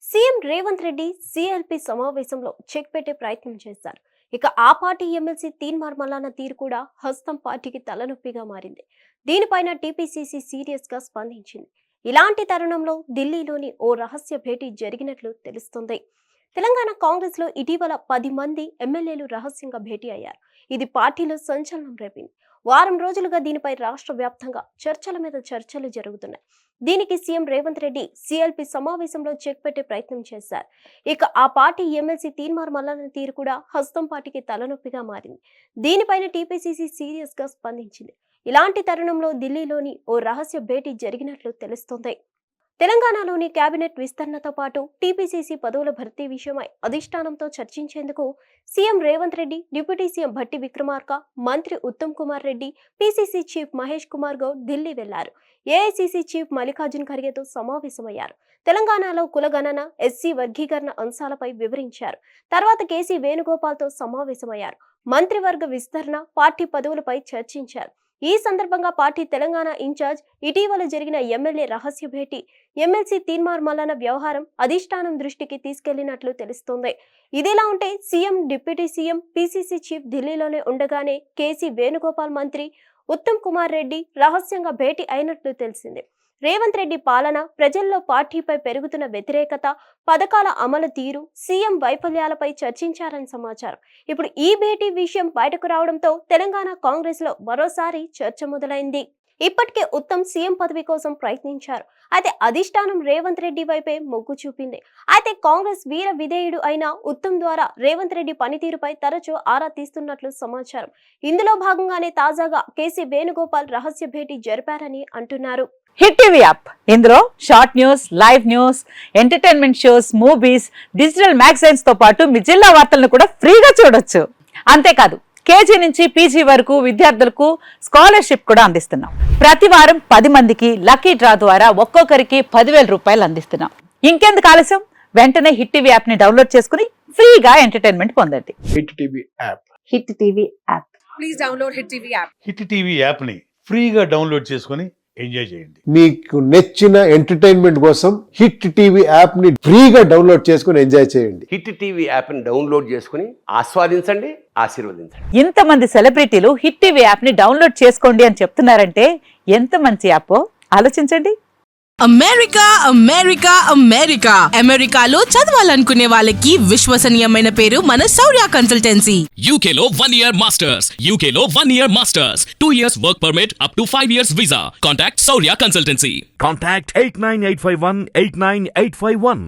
CM Revanth Reddy CLP సమావేశంలో check పెట్టే ప్రయత్నం చేశారు. ఇక ఆ పార్టీ ఎమ్మెల్సీ తీన్మార్ మల్లన్న తీరు కూడా హస్తం పార్టీకి తలనొప్పిగా మారింది. దీనిపైన టీపీసీసీ సీరియస్ గా స్పందించింది. ఇలాంటి తరుణంలో ఢిల్లీలోని ఓ రహస్య భేటీ జరిగినట్లు తెలుస్తుంది. తెలంగాణ కాంగ్రెస్ లో ఇటీవల 10 మంది ఎమ్మెల్యేలు రహస్యంగా భేటీ అయ్యారు. ఇది పార్టీలో సంచలనం రేపింది. వారం రోజులుగా దీనిపై రాష్ట్ర వ్యాప్తంగా చర్చల మీద చర్చలు జరుగుతున్నాయి. దీనికి సీఎం రేవంత్ రెడ్డి సిఎల్పి సమావేశంలో చెక్ పెట్టే ప్రయత్నం చేశారు. ఇక ఆ పార్టీ ఎమ్మెల్సీ తీన్మార్ మల్లన్న తీరు కూడా హస్తం పార్టీకి తలనొప్పిగా మారింది. దీనిపైన టీపీసీసీ సీరియస్ గా స్పందించింది. ఇలాంటి తరుణంలో ఢిల్లీలోని ఓ రహస్య భేటీ జరిగినట్లు తెలుస్తోంది. తెలంగాణలోని కేబినెట్ విస్తరణతో పాటు టీపీసీసీ పదవుల భర్తీ విషయమై అధిష్టానంతో చర్చించేందుకు CM Revanth Reddy, deputy CM Bhatti Vikramarka, మంత్రి ఉత్తమ్ కుమార్ రెడ్డి, పీసీసీ చీఫ్ మహేష్ కుమార్ గౌడ్ ఢిల్లీ వెళ్లారు. ఏఐసీసీ చీఫ్ మల్లికార్జున్ ఖర్గేతో సమావేశమయ్యారు. తెలంగాణలో కులగణన, ఎస్సీ వర్గీకరణ అంశాలపై వివరించారు. తర్వాత కేసీ వేణుగోపాల్తో సమావేశమయ్యారు. మంత్రివర్గ విస్తరణ, పార్టీ పదవులపై చర్చించారు. ఈ సందర్భంగా పార్టీ తెలంగాణ ఇన్ఛార్జ్ ఇటీవల జరిగిన ఎమ్మెల్యే రహస్య భేటీ, ఎమ్మెల్సీ తీన్మార్ మల్లన్న వ్యవహారం అధిష్టానం దృష్టికి తీసుకెళ్లినట్లు తెలుస్తోంది. ఇదిలా ఉంటే CM, deputy CM, PCC chief ఢిల్లీలోనే ఉండగానే కేసీ వేణుగోపాల్, మంత్రి ఉత్తమ్ కుమార్ రెడ్డి రహస్యంగా భేటీ అయినట్లు తెలిసింది. రేవంత్ రెడ్డి పాలన, ప్రజల్లో పార్టీపై పెరుగుతున్న వ్యతిరేకత, పథకాల అమలు తీరు, సీఎం వైఫల్యాలపై చర్చించారని సమాచారం. ఇప్పుడు ఈ భేటీ విషయం బయటకు రావడంతో తెలంగాణ కాంగ్రెస్ లో మరోసారి చర్చ మొదలైంది. ఇప్పటికే ఉత్తమ్ సీఎం పదవి కోసం ప్రయత్నించారు. అయితే అధిష్టానం రేవంత్ రెడ్డి వైపే మొగ్గు చూపింది. అయితే కాంగ్రెస్ వీర విధేయుడు అయిన ఉత్తమ్ ద్వారా రేవంత్ రెడ్డి పనితీరుపై తరచూ ఆరా తీస్తున్నట్లు సమాచారం. ఇందులో భాగంగానే తాజాగా కేసీ వేణుగోపాల్ రహస్య భేటీ జరిపారని అంటున్నారు. హిట్ టీవీ యాప్, ఇందులో short news, live news, entertainment shows, movies, digital magazines తో పాటు మీ జిల్లా వార్తలను కూడా ఫ్రీగా చూడొచ్చు. అంతేకాదు, కేజీ నుంచి పీజీ వరకు విద్యార్థులకు స్కాలర్షిప్ కూడా అందిస్తున్నాం. ప్రతి వారం 10 మందికి లక్కీ డ్రా ద్వారా ఒక్కొక్కరికి 10,000 రూపాయలు అందిస్తున్నాం. ఇంకెందుకు ఆలస్యం, వెంటనే హిట్ టీవీ యాప్ ని డౌన్లోడ్ చేసుకుని ఫ్రీగా ఎంటర్టైన్మెంట్ పొందండి. Hit TV app. Hit TV app. Please download hit TV app. Hit TV app ని ఫ్రీగా డౌన్లోడ్ చేసుకుని ఎంజాయ్ చేయండి. మీకు నచ్చిన ఎంటర్టైన్మెంట్ కోసం హిట్ టీవీ యాప్ ని ఫ్రీగా డౌన్లోడ్ చేసుకుని ఎంజాయ్ చేయండి. హిట్ టీవీ యాప్ ని డౌన్లోడ్ చేసుకుని ఆస్వాదించండి, ఆశీర్వదించండి. ఇంతమంది సెలబ్రిటీలు హిట్ టీవీ యాప్ ని డౌన్లోడ్ చేసుకోండి అని చెప్తున్నారంటే ఎంత మంచి యాప్ ఆలోచించండి. అమెరికా అమెరికా అమెరికా అమెరికాలో చదవాలనుకునే వాళ్ళకి విశ్వసనీయమైన పేరు మన శౌర్య కన్సల్టెన్సీ. UK లో 1 year masters. UK లో 1 year masters. 2 years work permit up to 5 years visa. Contact Saurya Consultancy. Contact 89851 89851.